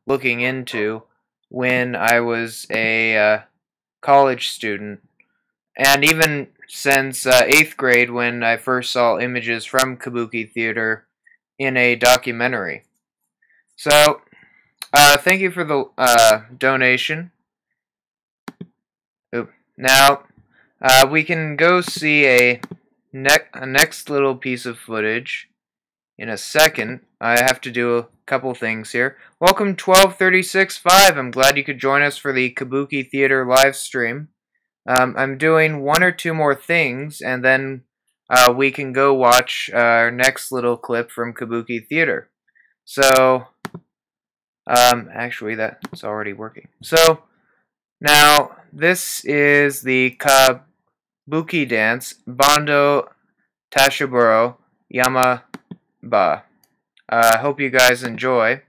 looking into when I was a college student, and even since 8th grade when I first saw images from Kabuki Theater in a documentary. So, thank you for the donation. Oop. Now, we can go see a next little piece of footage in a second. I have to do a couple things here. Welcome 1236.5. I'm glad you could join us for the Kabuki Theater live stream. I'm doing one or two more things, and then we can go watch our next little clip from Kabuki Theater. So, actually, that's already working. So, now, this is the Kabuki dance, Bando Tashiburo Yamaba. I hope you guys enjoy.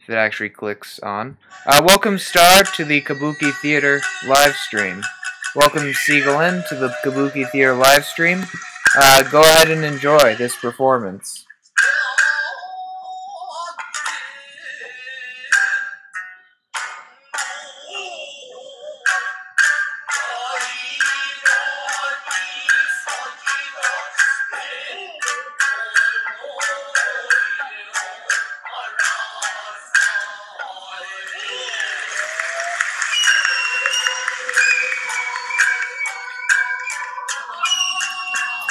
If it actually clicks on. Welcome, Star, to the Kabuki Theater live stream. Welcome, Siegelin, to the Kabuki Theater live stream. Go ahead and enjoy this performance.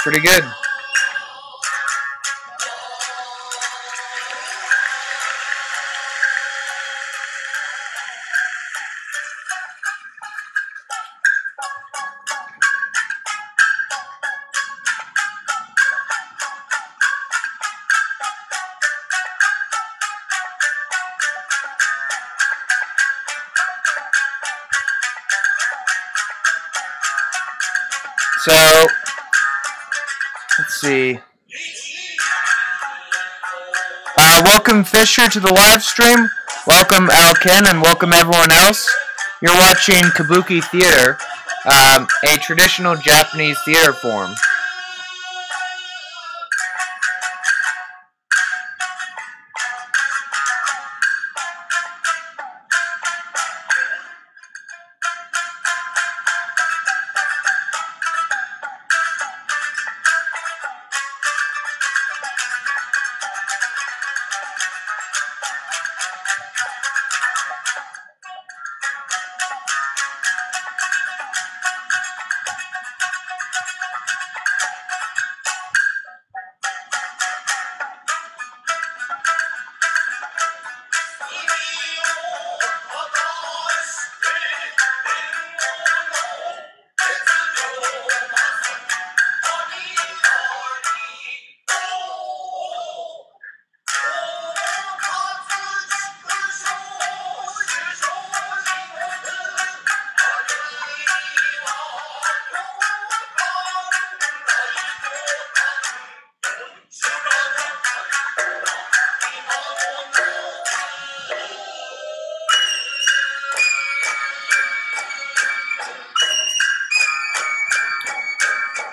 Pretty good. So, let's see. Welcome Fisher to the live stream. Welcome Alken, and welcome everyone else. You're watching Kabuki Theater, a traditional Japanese theater form.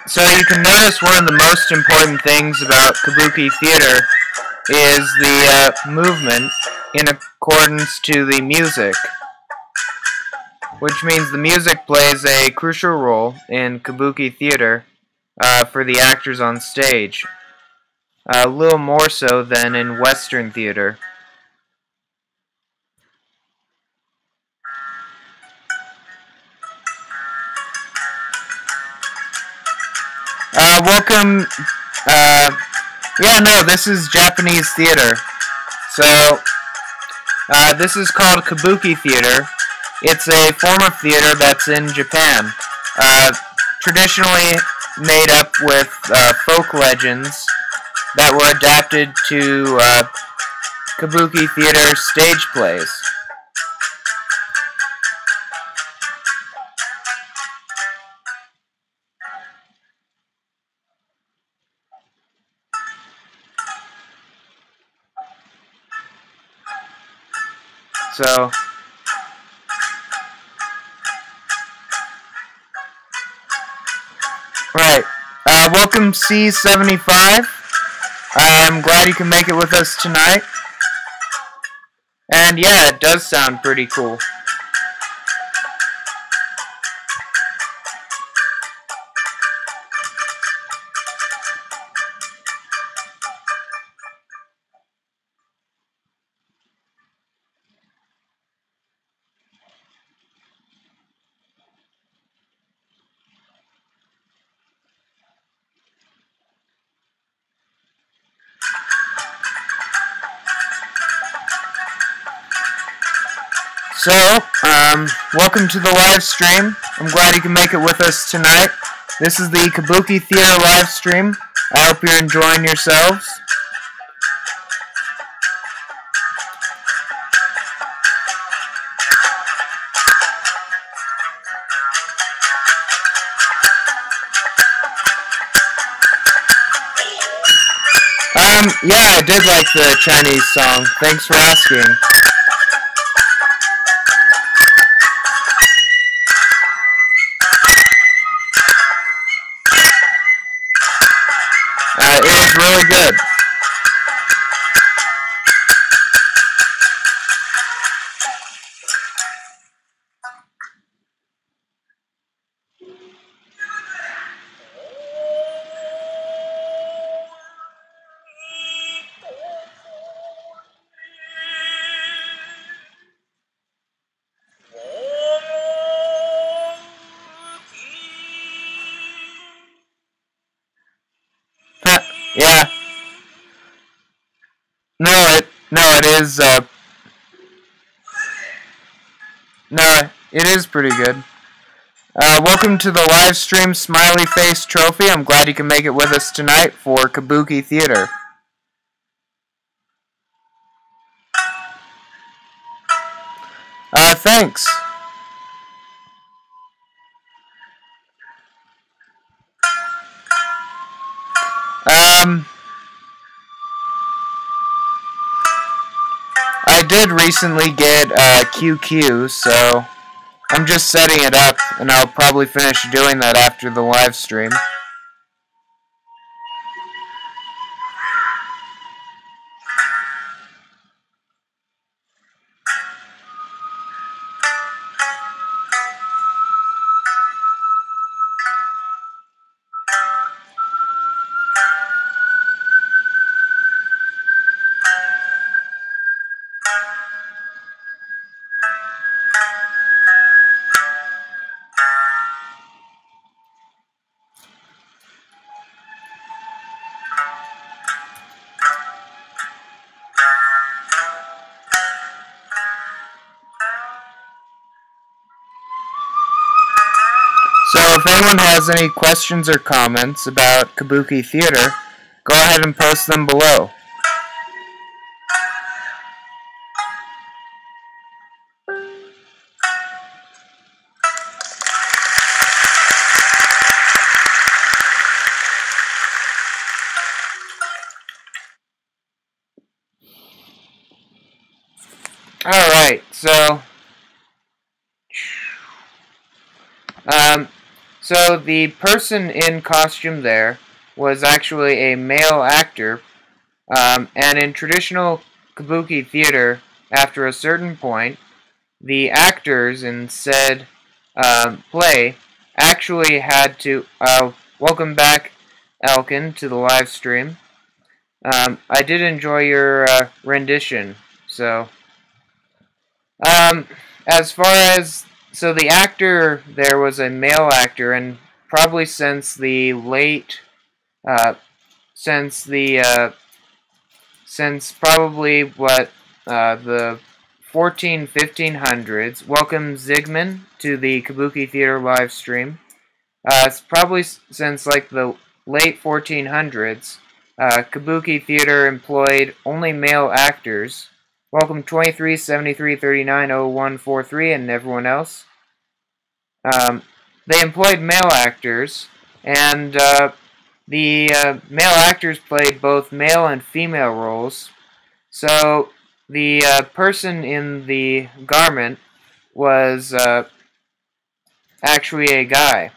So you can notice one of the most important things about Kabuki Theater is the movement in accordance to the music, which means the music plays a crucial role in Kabuki Theater for the actors on stage, a little more so than in Western theater. Welcome, this is Japanese theater. So, this is called Kabuki Theater. It's a form of theater that's in Japan. Traditionally made up with folk legends that were adapted to Kabuki Theater stage plays. So, right. Welcome C75. I'm glad you can make it with us tonight. And yeah, it does sound pretty cool. So, welcome to the live stream. I'm glad you can make it with us tonight. This is the Kabuki Theater live stream. I hope you're enjoying yourselves. Yeah, I did like the Chinese song. Thanks for asking. It was really good. Yeah. No, it is, no, it is pretty good. Welcome to the live stream Smiley Face Trophy. I'm glad you can make it with us tonight for Kabuki Theater. Thanks. I did recently get QQ, so I'm just setting it up, and I'll probably finish doing that after the live stream. So if anyone has any questions or comments about Kabuki Theater, go ahead and post them below. Alright, so the person in costume there was actually a male actor, and in traditional Kabuki theater, after a certain point, the actors in said play actually had to, welcome back, Elkin, to the live stream. I did enjoy your rendition, so... as far as... So the actor there was a male actor, and probably since the late... since probably what, the 1500s, welcome Zygmunt to the Kabuki Theater live stream. It's probably since like the late 1400s, Kabuki Theater employed only male actors. Welcome 23, 73, 39, 01, 43, and everyone else. They employed male actors, and the male actors played both male and female roles. So the person in the garment was actually a guy.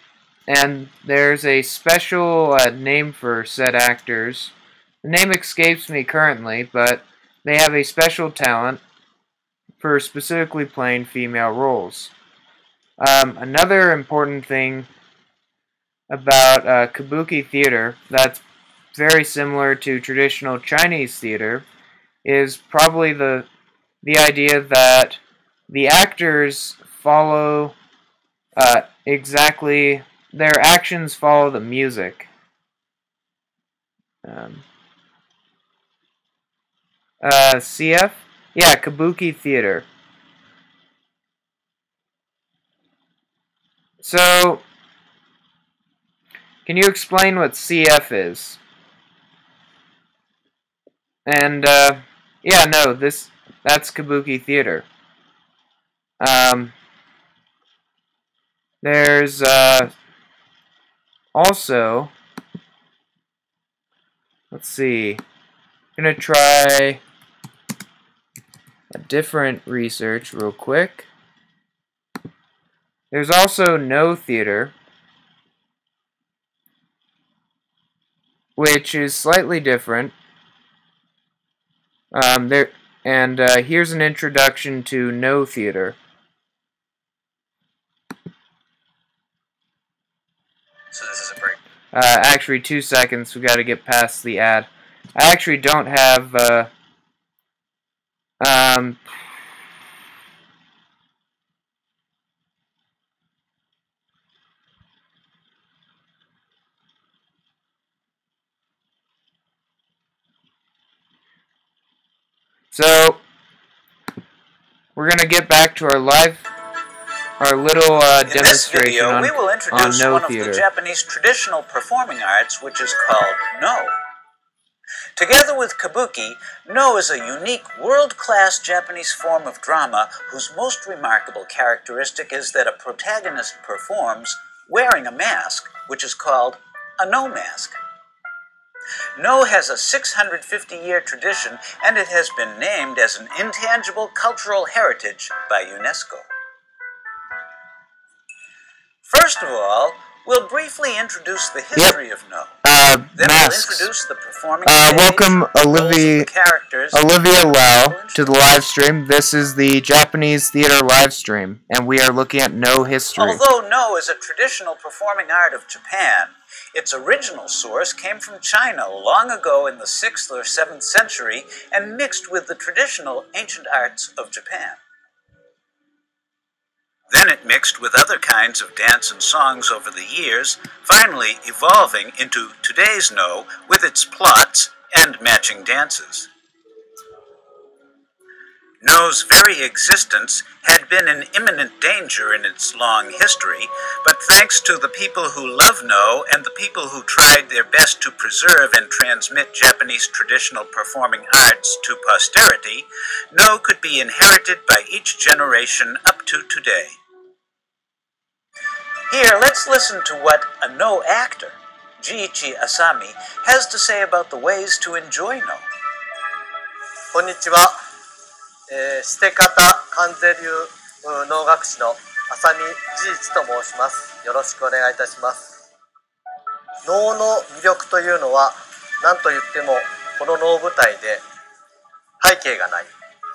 And there's a special name for said actors. The name escapes me currently, but they have a special talent. for specifically playing female roles. Another important thing about kabuki theater that's very similar to traditional Chinese theater is probably the idea that the actors follow exactly, their actions follow the music. CF? Yeah, kabuki theater. So, can you explain what CF is? And, yeah, no, that's kabuki theater. There's, also, let's see, I'm gonna try a different research real quick. There's also no theater, which is slightly different. Here's an introduction to no theater. So this is a break. Actually, 2 seconds. We got to get past the ad. I actually don't have. So we're gonna get back to our little demonstration In this video, we will introduce on no one theater. of the Japanese traditional performing arts, which is called No. Together with kabuki, No is a unique, world-class Japanese form of drama whose most remarkable characteristic is that a protagonist performs wearing a mask, which is called a No mask. No has a 650-year tradition, and it has been named as an intangible cultural heritage by UNESCO. First of all, we'll briefly introduce the history of No. Then Masks. we'll introduce the performing stage, Welcome Olivia Lau to the live stream. This is the Japanese theater live stream, and we are looking at No history. Although No is a traditional performing art of Japan, its original source came from China long ago in the 6th or 7th century and mixed with the traditional ancient arts of Japan. Then it mixed with other kinds of dance and songs over the years, finally evolving into today's No with its plots and matching dances. No's very existence had been in imminent danger in its long history, but thanks to the people who love No and the people who tried their best to preserve and transmit Japanese traditional performing arts to posterity, No could be inherited by each generation up to today. Here, let's listen to what a No actor, Jiichi Asami, has to say about the ways to enjoy No. こんにちは。シテ方関税流能楽師の浅見事実と申します。よろしくお願いいたします。能の魅力というのは何と言ってもこの能舞台で背景がない、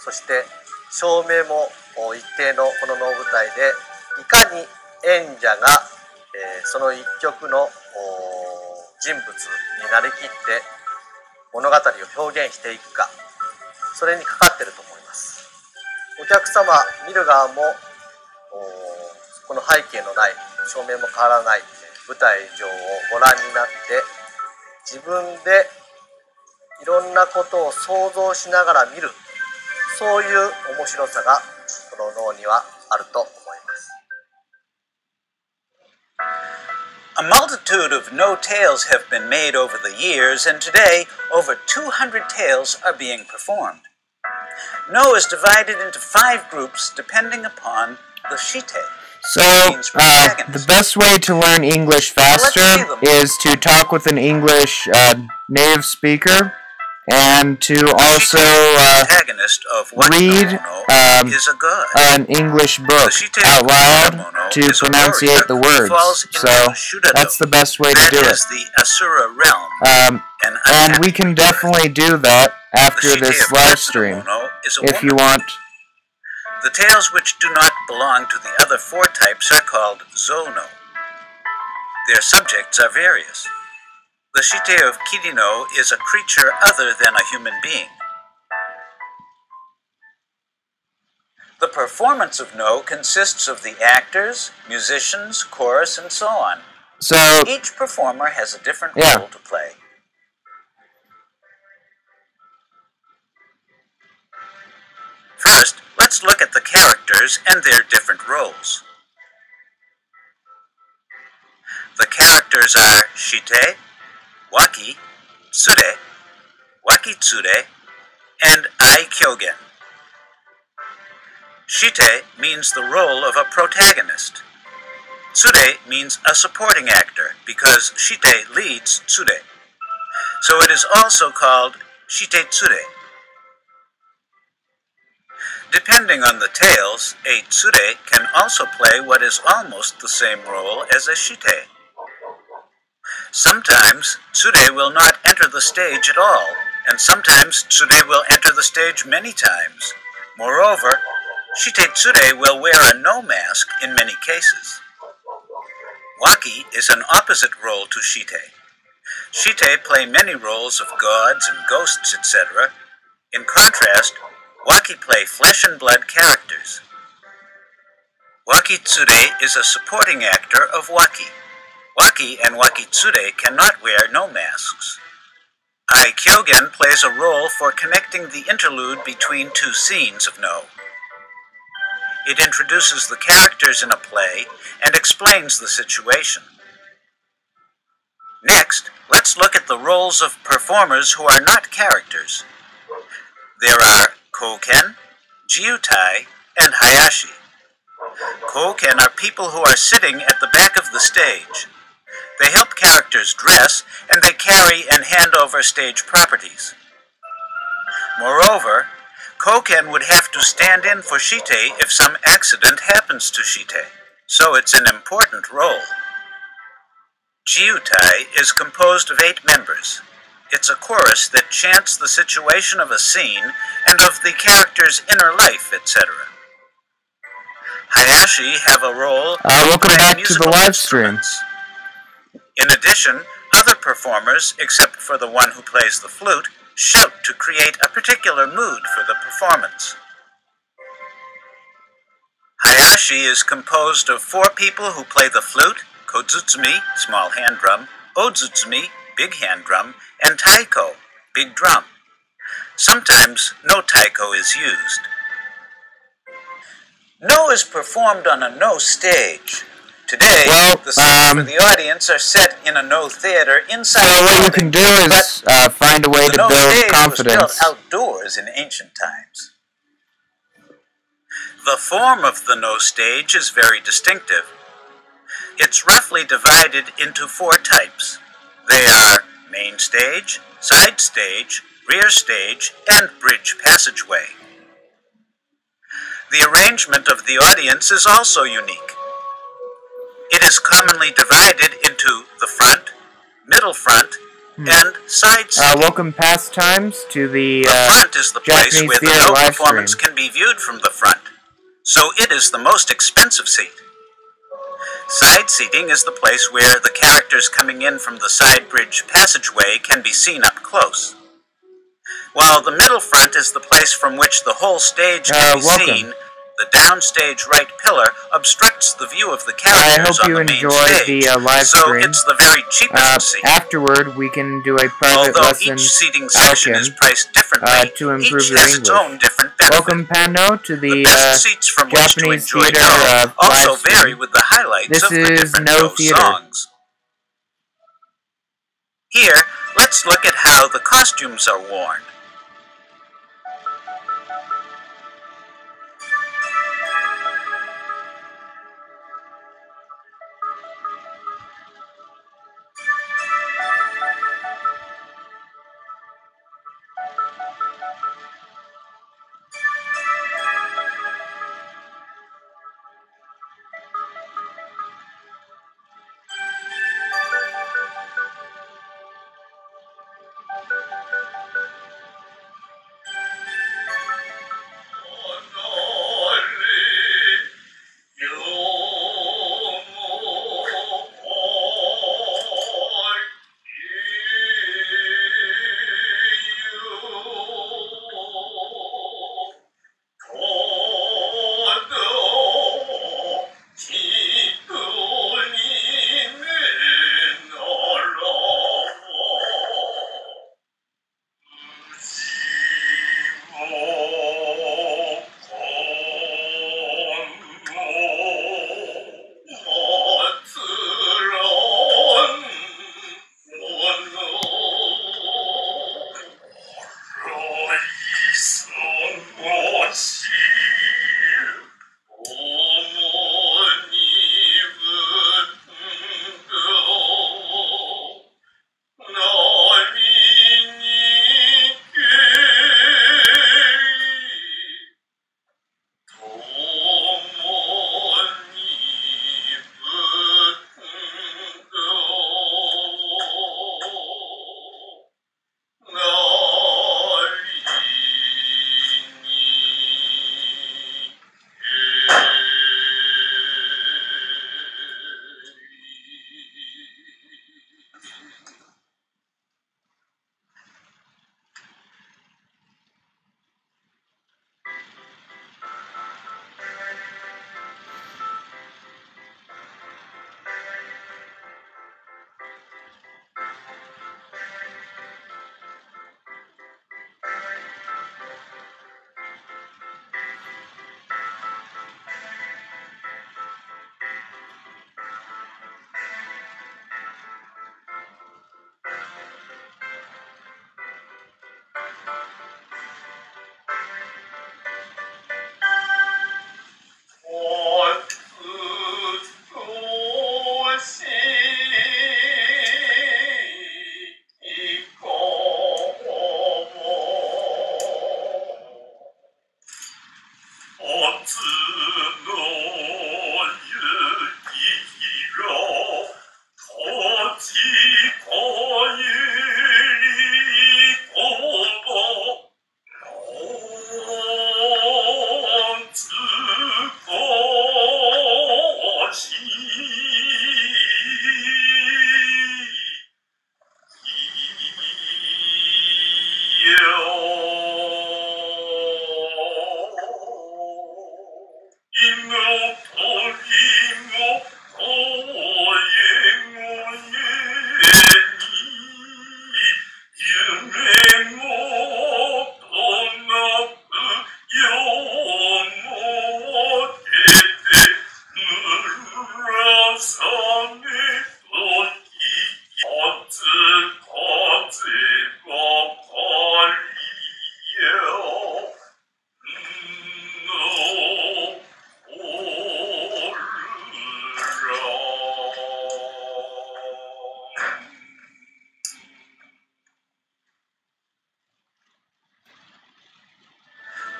そして照明も一定のこの能舞台でいかに演者がその一曲の人物になりきって物語を表現していくか、それにかかっていると思います。お客様見る側もこの背景のない照明も変わらない舞台上をご覧になって自分でいろんなことを想像しながら見る、そういう面白さがこの能にはあると思います。A multitude of No tales have been made over the years, and today over 200 tales are being performed. No is divided into 5 groups depending upon the shite. So, the best way to learn English faster is to talk with an English native speaker, and to also read an English book out loud to pronunciate the words. So that's the best way to do it. And we can definitely do that after this live stream if you want. The tails which do not belong to the other four types are called Zo-no. Their subjects are various. The Shite of Kirino is a creature other than a human being. The performance of No consists of the actors, musicians, chorus, and so on. So Each performer has a different Yeah. role to play. First, let's look at the characters and their different roles. The characters are Shite, Waki, Tsure, Wakitsure, and Aikyogen. Shite means the role of a protagonist. Tsure means a supporting actor because Shite leads Tsure. So it is also called Shite Tsure. Depending on the tales, a Tsure can also play what is almost the same role as a Shite. Sometimes Tsure will not enter the stage at all, and sometimes Tsure will enter the stage many times. Moreover, Shite Tsure will wear a no mask in many cases. Waki is an opposite role to Shite. Shite play many roles of gods and ghosts, etc. In contrast, Waki play flesh and blood characters. Wakitsure is a supporting actor of Waki. Waki and Wakitsure cannot wear no masks. Aikyogen plays a role for connecting the interlude between two scenes of No. It introduces the characters in a play and explains the situation. Next, let's look at the roles of performers who are not characters. There are Koken, Jiutai, and Hayashi. Koken are people who are sitting at the back of the stage. They help characters dress, and they carry and hand over stage properties. Moreover, Koken would have to stand in for Shite if some accident happens to Shite, so it's an important role. Jiutai is composed of 8 members. It's a chorus that chants the situation of a scene and of the character's inner life, etc. Hayashi have a role welcome playing back to the musical live stream. instruments. In addition, other performers, except for the one who plays the flute, shout to create a particular mood for the performance. Hayashi is composed of 4 people who play the flute, kozutsumi, small hand drum, ozutsumi, big hand drum, and taiko, big drum. Sometimes no taiko is used. No is performed on a No stage. Today, Well, the scenes for the audience are set in a No theater inside So the what you building, can do is find a way the to No build stage confidence. was built outdoors in ancient times. The form of the No stage is very distinctive. It's roughly divided into 4 types. They are main stage, side stage, rear stage, and bridge passageway. The arrangement of the audience is also unique. It is commonly divided into the front, middle front, and side seating. Welcome pastimes to the The front is the place Japanese where the theater No live performance stream. can be viewed from the front, so it is the most expensive seat. Side seating is the place where the characters coming in from the side bridge passageway can be seen up close. While the middle front is the place from which the whole stage can be welcome. seen, the downstage right pillar obstructs the view of the I characters hope on you the main enjoy stage, the live so stream. it's the very cheapest seat. Afterward, we can do a private Although lesson. each seating section is Alkin, priced differently, to improve each your has its English. own different benefit. Welcome, Pano, to The the best seats from which to Japanese enjoy theater No also live stream. vary with the highlights This of the is different No No theater. songs. Here, let's look at how the costumes are worn.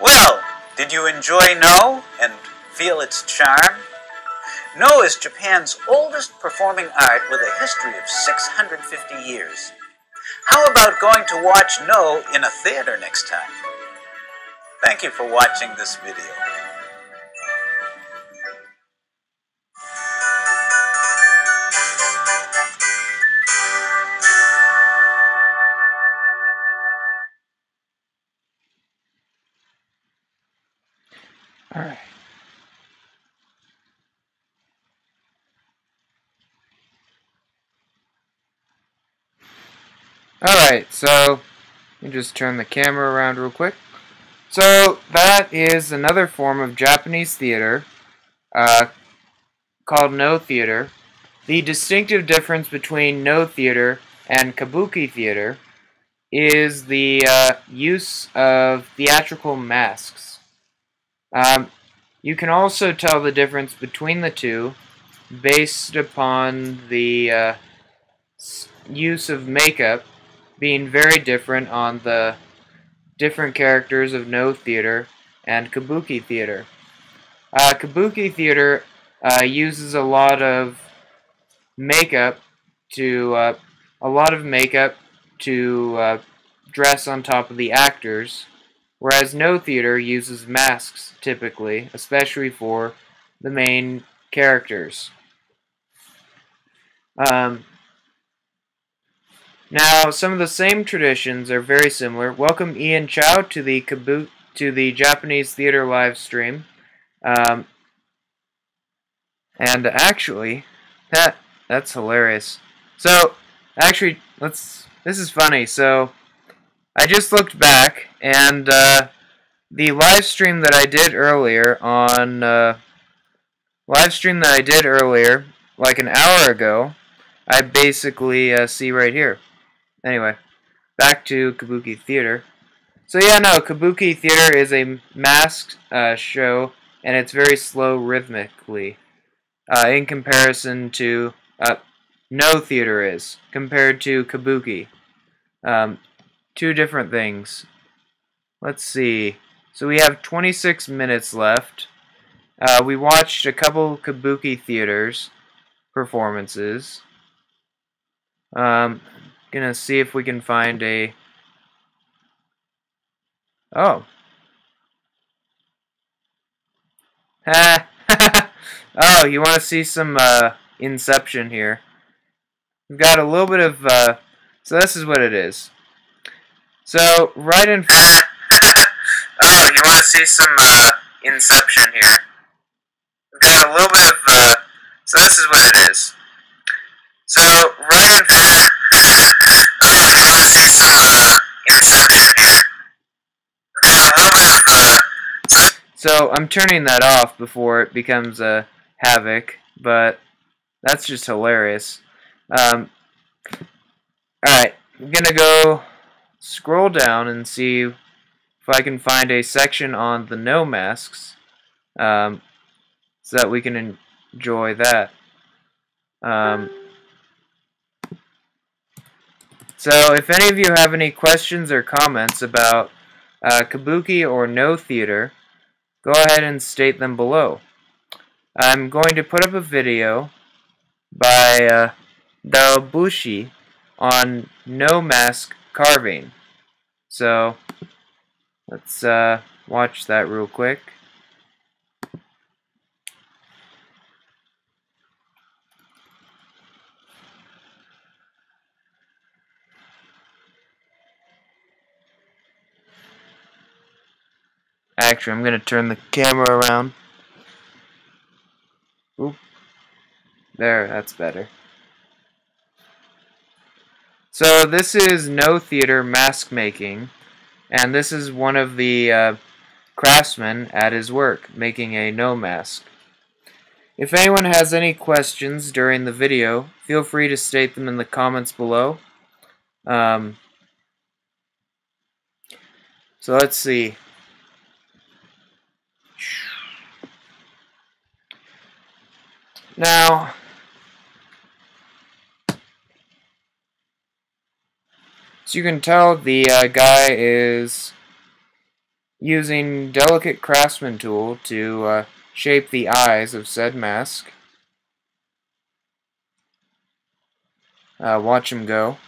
Well, did you enjoy No and feel its charm? No is Japan's oldest performing art with a history of 650 years. How about going to watch No in a theater next time? Thank you for watching this video. Alright. Alright, so let me just turn the camera around real quick. So that is another form of Japanese theater called No theater. The distinctive difference between No theater and Kabuki theater is the use of theatrical masks. You can also tell the difference between the two based upon the use of makeup being very different on the different characters of No theater and Kabuki theater. Kabuki theater uses a lot of makeup to dress on top of the actors, whereas No theater uses masks typically, especially for the main characters. Now, some of the same traditions are very similar. Welcome Ian Chow to the Japanese theater live stream. And actually, that's hilarious. So, actually, this is funny. So, I just looked back, and the live stream that I did earlier like an hour ago, I basically see right here. Anyway, back to Kabuki theater. So yeah, no, Kabuki theater is a masked show, and it's very slow rhythmically, in comparison to No theater is, compared to Kabuki. Two different things. Let's see. So we have 26 minutes left. We watched a couple Kabuki theaters performances. Gonna see if we can find a... Oh. Oh, you want to see some Inception here. We've got a little bit of... so this is what it is. So, right in front... Oh, you want to see some Inception here. We've got a little bit of... so this is what it is. So, right in front... Oh, you want to see some Inception here. We've got a little bit of... So, I'm turning that off before it becomes a havoc, but that's just hilarious. Alright, I'm gonna go scroll down and see if I can find a section on the No masks, so that we can enjoy that. So if any of you have any questions or comments about Kabuki or No theater, go ahead and state them below. I'm going to put up a video by Daobushi on no mask carving. So let's watch that real quick. Actually, I'm going to turn the camera around. Oop. There, that's better. So this is No Theater mask making, and this is one of the craftsmen at his work making a No mask. If anyone has any questions during the video, feel free to state them in the comments below. So let's see. Now, as you can tell, the guy is using delicate craftsman tool to shape the eyes of said mask. Watch him go.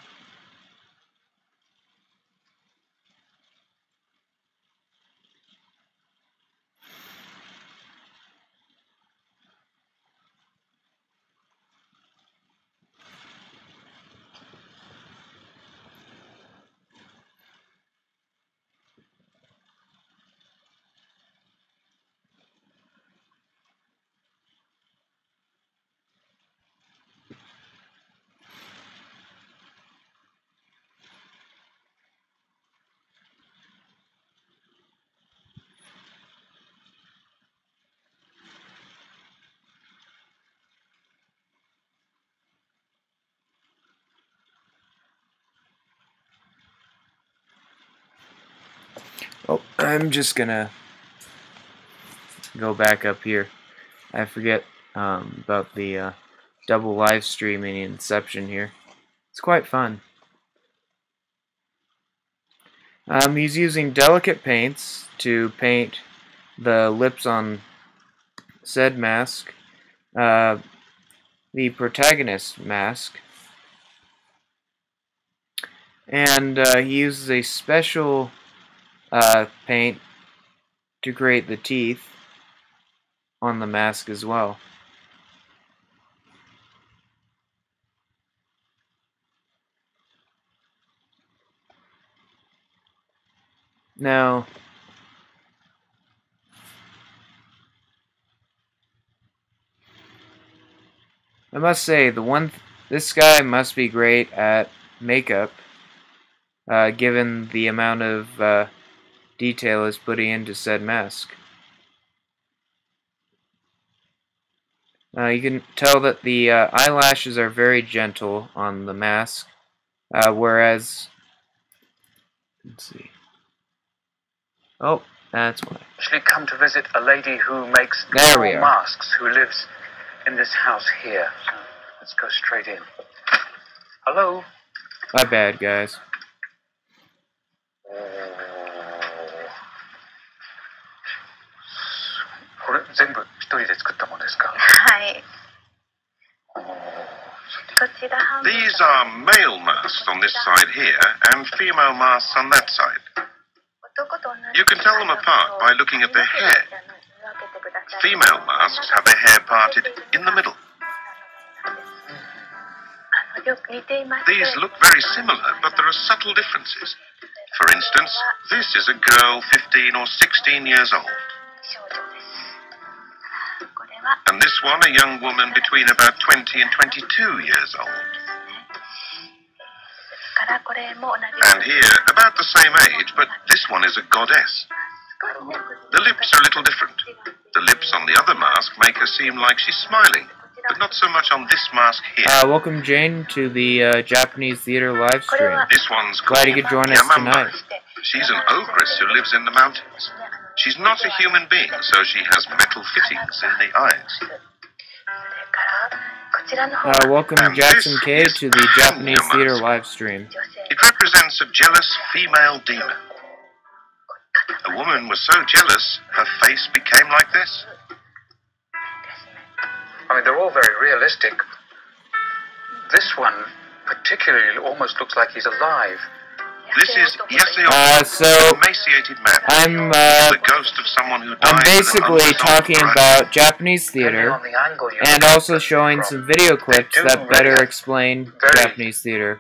Oh, I'm just gonna go back up here. I forget about the double live streaming Inception here. It's quite fun. He's using delicate paints to paint the lips on said mask, the protagonist mask, and he uses a special paint to create the teeth on the mask as well. Now, I must say, this guy must be great at makeup, given the amount of detail is putting into said mask. You can tell that the eyelashes are very gentle on the mask, whereas, let's see. Oh, that's why. Actually come to visit a lady who makes masks, who lives in this house here. So let's go straight in. Hello? My bad, guys. これ全部一人で作ったものですか？はい。These are male masks on this side here and female masks on that side. You can tell them apart by looking at their hair. Female masks have their hair parted in the middle. These look very similar, but there are subtle differences. For instance, this is a girl 15 or 16 years old. And this one, a young woman between about 20 and 22 years old. And here, about the same age, but this one is a goddess. The lips are a little different. The lips on the other mask make her seem like she's smiling, but not so much on this mask here. Welcome, Jane, to the Japanese Theater live stream. This one's Glad called you could join us Yamamba. tonight. She's an ogress who lives in the mountains. She's not a human being, so she has metal fittings in the eyes. Welcome, And Jackson this K, is to the Japanese Hanya Theater mask. live stream. It represents a jealous female demon. A woman was so jealous, her face became like this. I mean, they're all very realistic. This one particularly almost looks like he's alive. This is Yaseo, an emaciated man. I'm the ghost of someone who died. I'm basically talking about Japanese theater and also showing some video clips that better explain Japanese theater.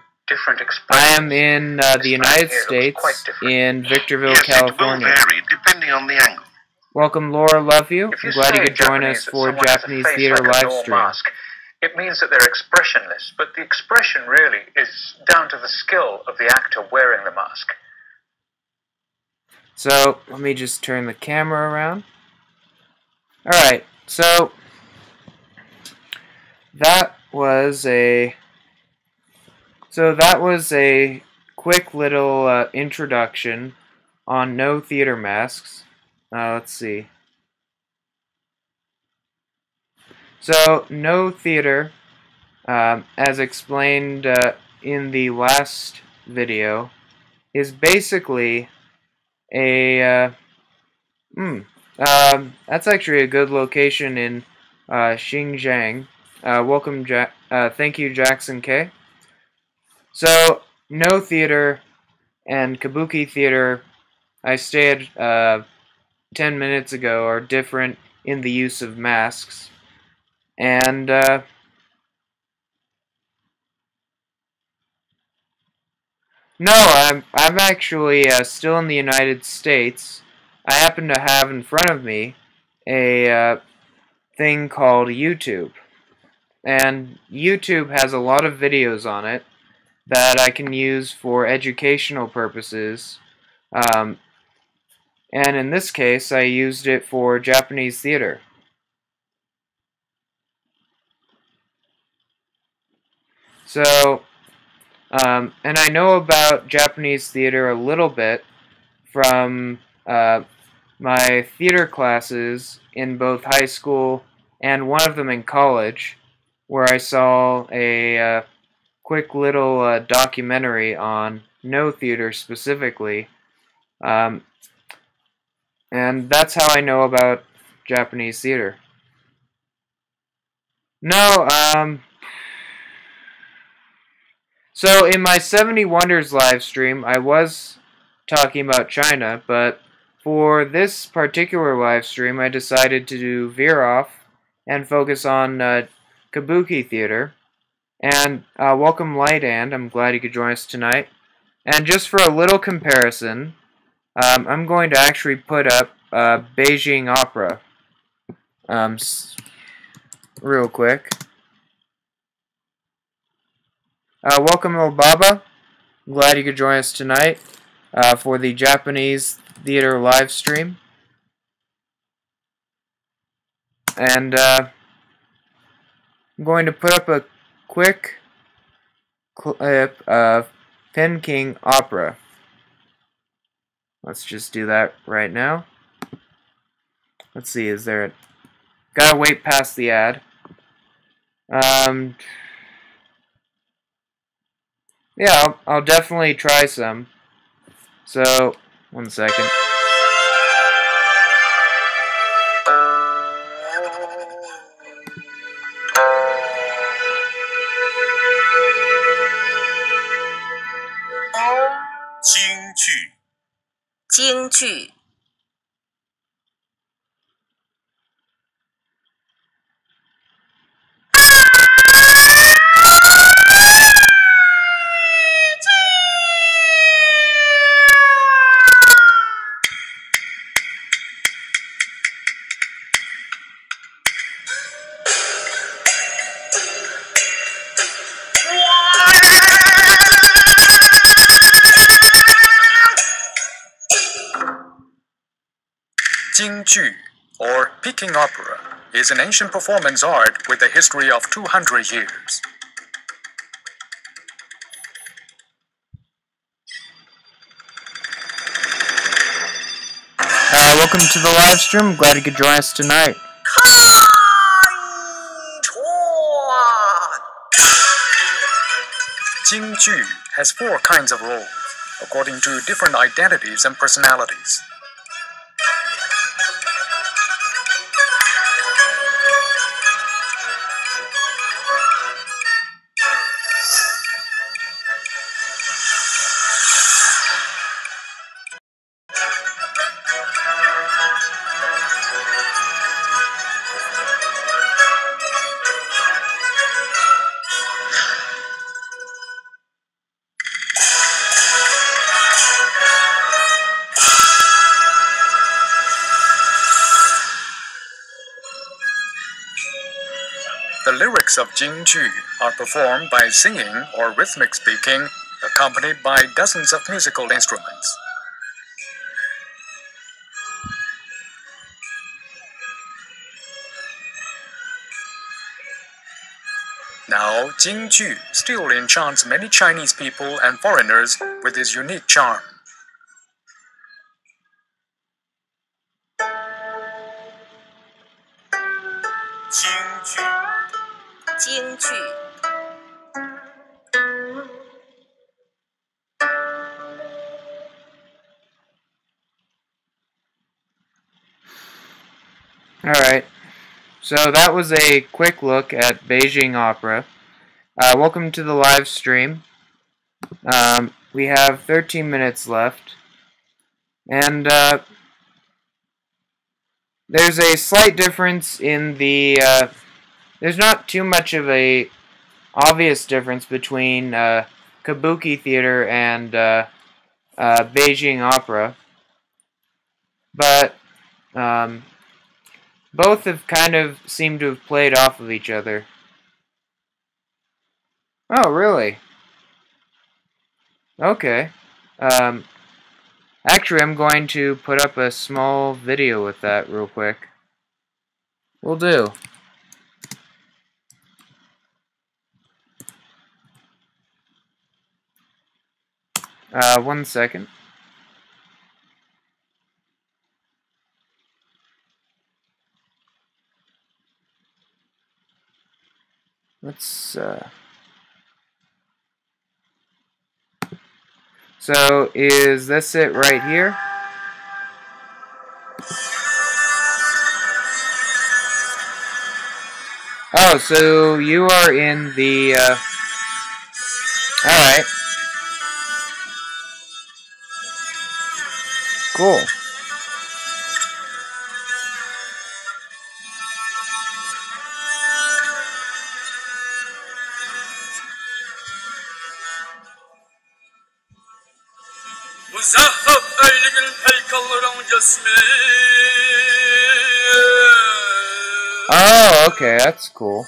I am in the United States, in Victorville, California. It will vary depending on the angle. Welcome, Laura. Love you. I'm glad you could join us for Japanese theater live stream. It means that they're expressionless, but the expression really is down to the skill of the actor wearing the mask. So, let me just turn the camera around. Alright, so that was a quick little introduction on No Theater Masks. Let's see. So, No Theater, as explained in the last video, is basically a, that's actually a good location in Xinjiang. Welcome, thank you, Jackson K. So, No Theater and Kabuki Theater, I stated 10 minutes ago, are different in the use of masks. And, no, I'm actually still in the United States. I happen to have in front of me a thing called YouTube. And YouTube has a lot of videos on it that I can use for educational purposes. And in this case, I used it for Japanese theater. So, and I know about Japanese theater a little bit from my theater classes in both high school and one of them in college, where I saw a quick little documentary on No Theater specifically. And that's how I know about Japanese theater. No, so in my 70 Wonders live stream, I was talking about China, but for this particular live stream, I decided to veer off and focus on Kabuki theater. And welcome, Light And. I'm glad you could join us tonight. And just for a little comparison, I'm going to actually put up Beijing Opera real quick. Welcome, Obaba. I'm glad you could join us tonight for the Japanese theater live stream. And I'm going to put up a quick clip of Peking Opera. Let's just do that right now. Let's see, is there a... Gotta wait past the ad. Yeah, I'll definitely try some. So, 1 second. Jing Ju. Jingju, or Peking Opera, is an ancient performance art with a history of 200 years. Welcome to the live stream. Glad you could join us tonight. Jingju has 4 kinds of roles, according to different identities and personalities. The lyrics of Jingju are performed by singing or rhythmic speaking, accompanied by dozens of musical instruments. Now, Jingju still enchants many Chinese people and foreigners with his unique charm. Jingju. Alright, so that was a quick look at Beijing Opera. Welcome to the live stream. We have 13 minutes left, and there's a slight difference in the, there's not too much of a obvious difference between Kabuki Theater and Beijing Opera, but both have kind of seemed to have played off of each other. Oh, really? Okay. Actually, I'm going to put up a small video with that real quick. Will do. One second. Let's, so, is this it right here? Oh, so you are in the, alright. Cool. Oh, okay, that's cool.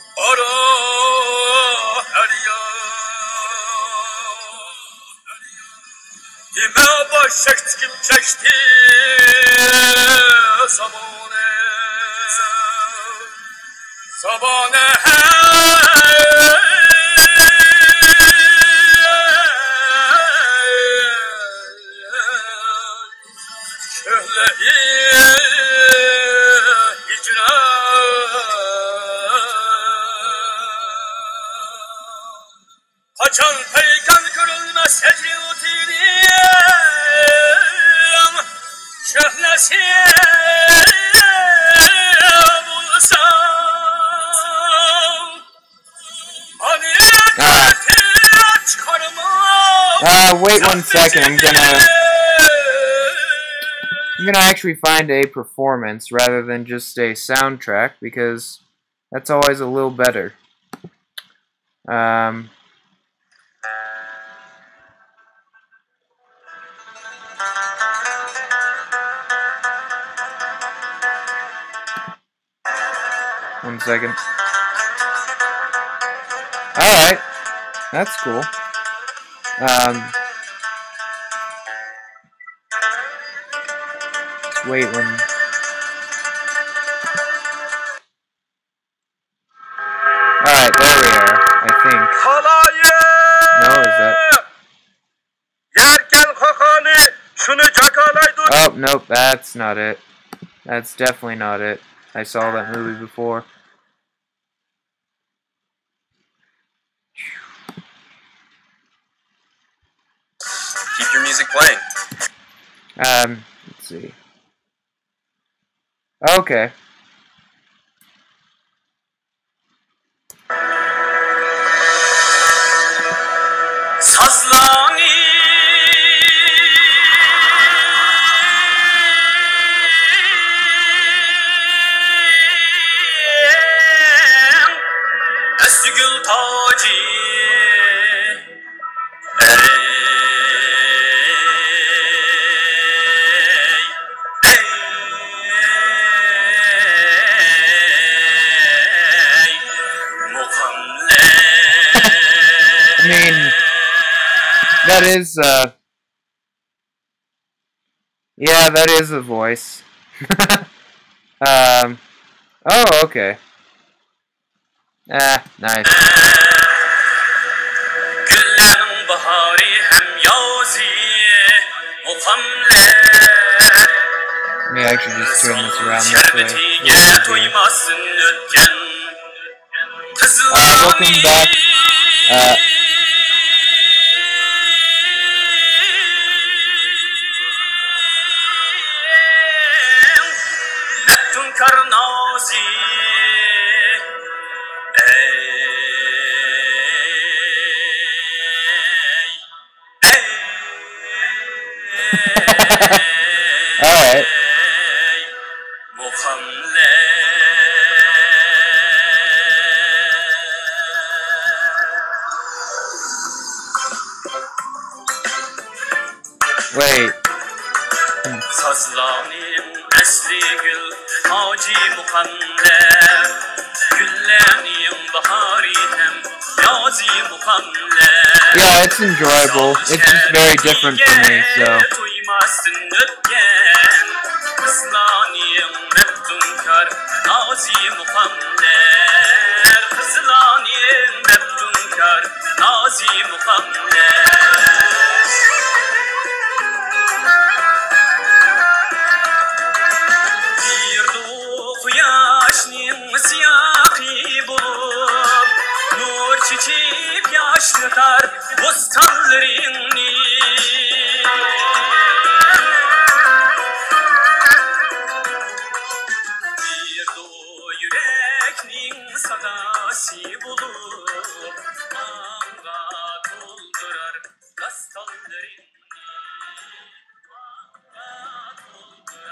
Wait 1 second, I'm gonna actually find a performance rather than just a soundtrack, because that's always a little better. One second. Alright, that's cool. Let's wait when... Alright, there we are, I think. No, is that... Oh, nope, that's not it. That's definitely not it. I saw that movie before. Keep your music playing. Let's see. Okay. mean, that is, yeah, that is a voice. Oh, okay. Ah, nice. Let me actually just turn this around this way. Welcome back. Alright. Wait. Yeah, it's enjoyable. It's just very different for me, so.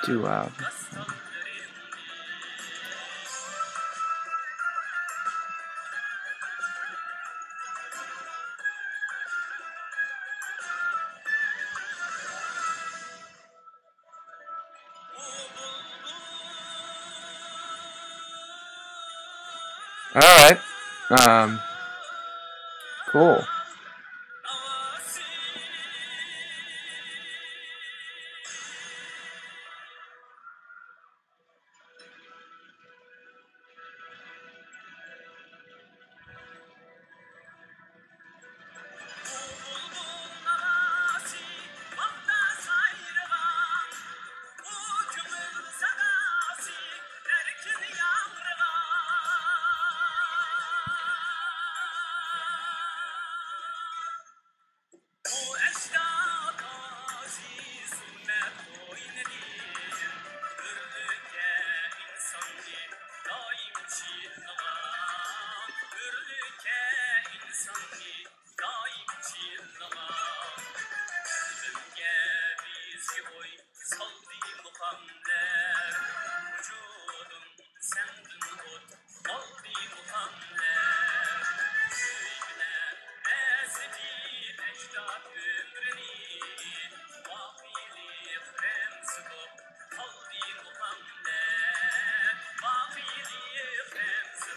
Too loud. Alright. Cool.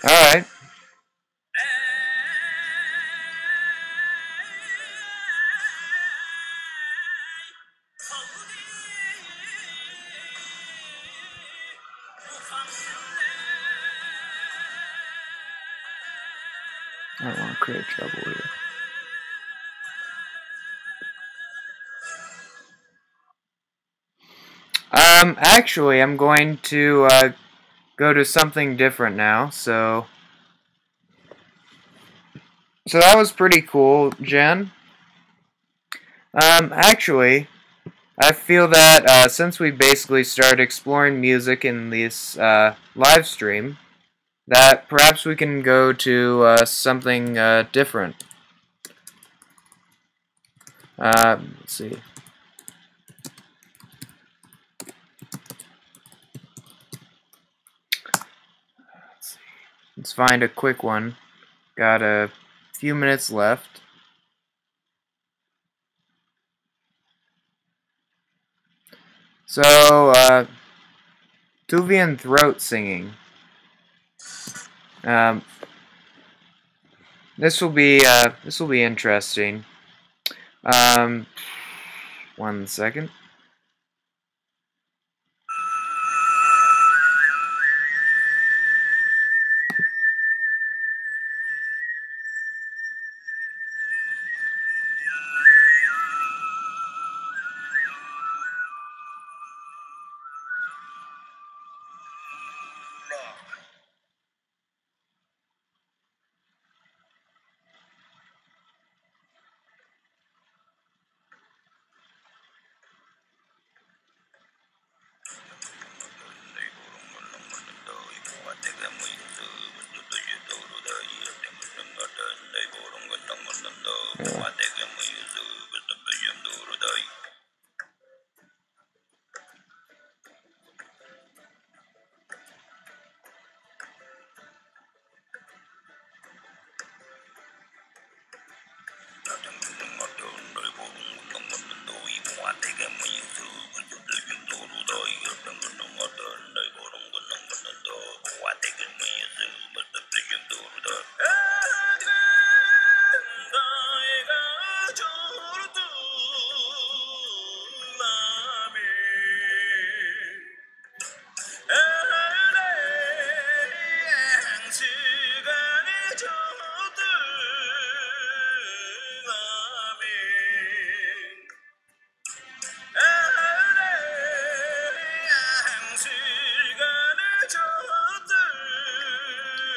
Alright. I don't want to create trouble here. Actually, I'm going to, go to something different now, so that was pretty cool, Jen. Actually, I feel that, since we basically started exploring music in this, live stream, that perhaps we can go to, something, different. Let's see. Let's find a quick one. Got a few minutes left. So, Tuvian throat singing. this will be interesting. 1 second.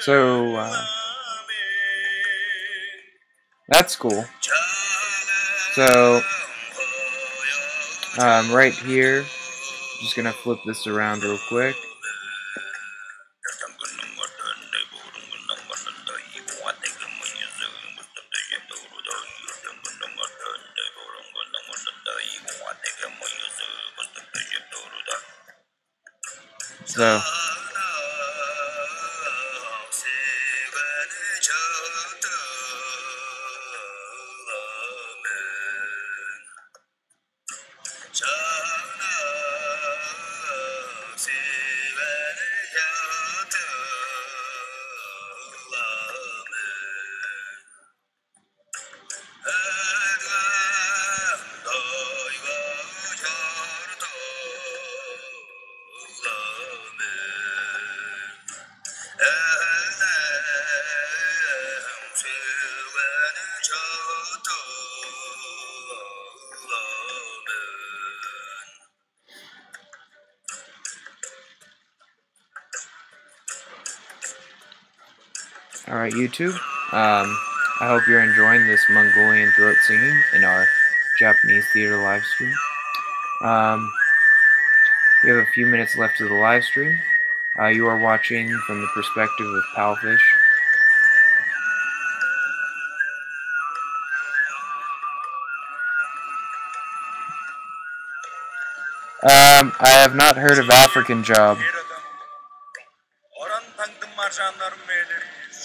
So, that's cool. So, right here, just gonna flip this around real quick. So, alright, YouTube. I hope you're enjoying this Mongolian throat singing in our Japanese theater live stream. We have a few minutes left of the live stream. You are watching from the perspective of Palfish. I have not heard of African Job.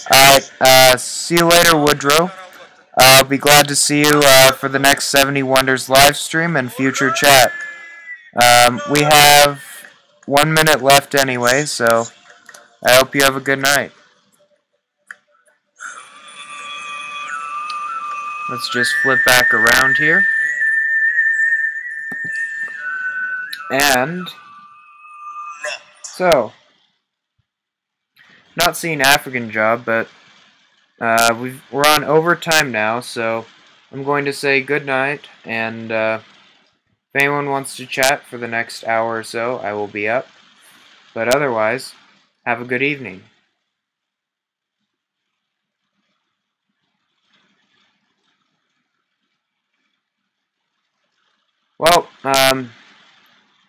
Alright, see you later, Woodrow. I'll be glad to see you for the next 70 Wonders live stream and future chat. We have 1 minute left anyway, so I hope you have a good night. Let's just flip back around here. And so, not seeing African Job, but we're on overtime now, so I'm going to say good night, and if anyone wants to chat for the next hour or so, I will be up. But otherwise, have a good evening. Well,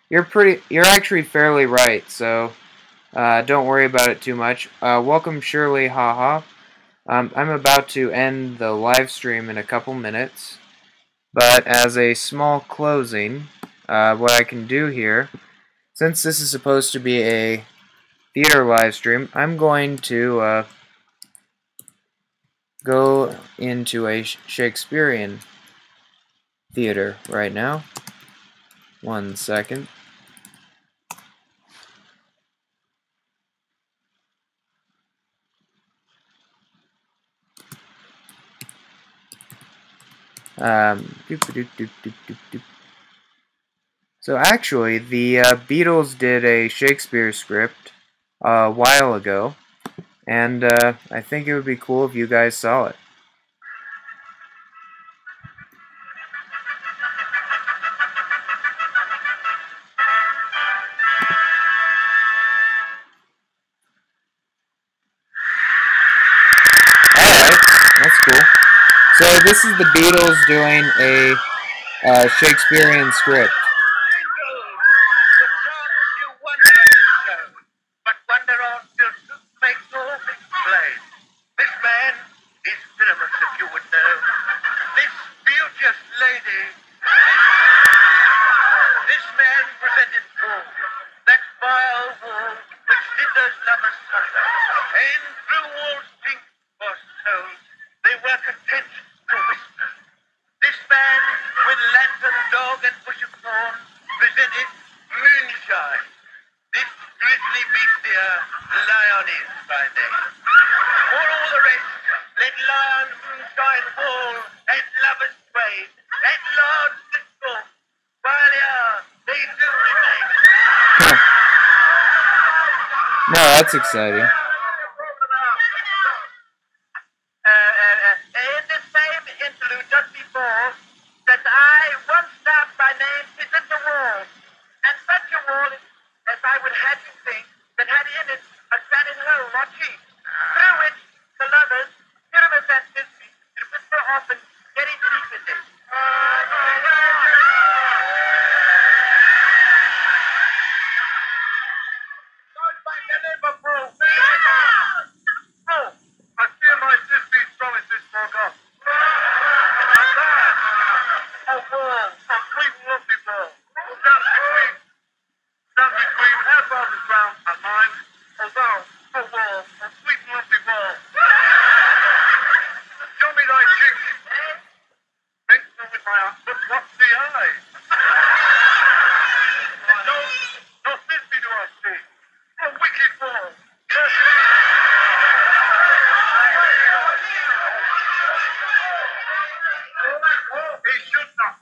you're actually fairly right, so don't worry about it too much. Welcome, Shirley, haha. I'm about to end the live stream in a couple minutes, but as a small closing, what I can do here, since this is supposed to be a theater live stream, I'm going to go into a Shakespearean theater right now. 1 second. So actually, the Beatles did a Shakespeare script a while ago, and I think it would be cool if you guys saw it. Alright, that's cool. So this is the Beatles doing a Shakespearean script. This man is venomous, if you would know. This beauteous lady. This man presented wool, that vile wool which did those lovers sunder. And through wool's pink was told, they were content to whisper. This man with lantern, dog, and bush of thorn presented moonshine. This grisly beastia, lion is by name. For all the rest, let lion, moonshine, wool, and lovers trade, and lords discourse, while they do remain. No, that's exciting. In this same interlude just before, that I, one staff by name, is in the wall, and such a wall as I would have you think, that had in it a granite hole or cheek, through which the lovers, Pyramus and Thisbe, could whisper often very deep in it. I fear my Thisbe's promise is forgot. A wall, a sweet lovely wall, stand between our father's ground and mine, although a wall, a sweet lovely wall. Show me thy cheek. Think with my heart, but what's the eye? No Thisbe do I see. A wicked wall. He should not.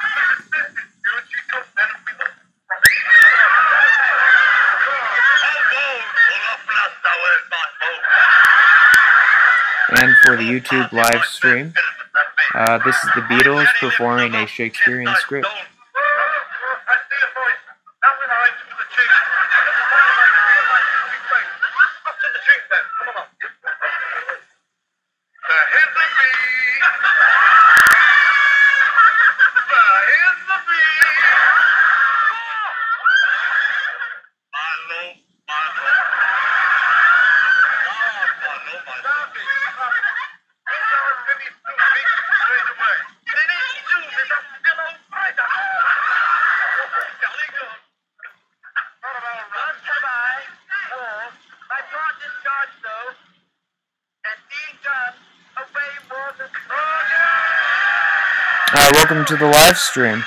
She took men with us. And for the YouTube live stream, this is the Beatles performing a Shakespearean script. Welcome to the live stream.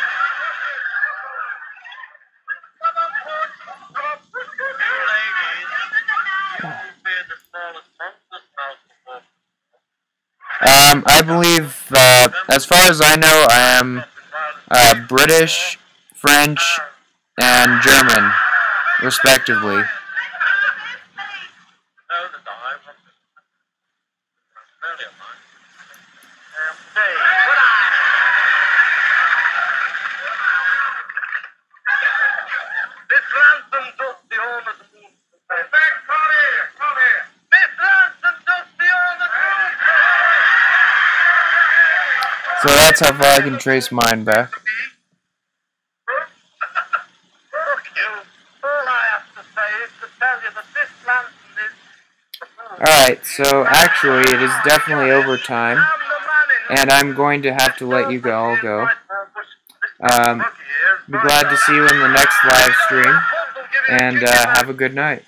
I believe, as far as I know, I am British, French, and German, respectively. So that's how far I can trace mine back. Alright, so actually it is definitely overtime, and I'm going to have to let you all go. Be glad to see you in the next live stream, and have a good night.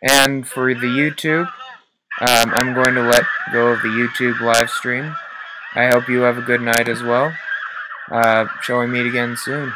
And for the YouTube, I'm going to let go of the YouTube live stream. I hope you have a good night as well. Shall we meet again soon?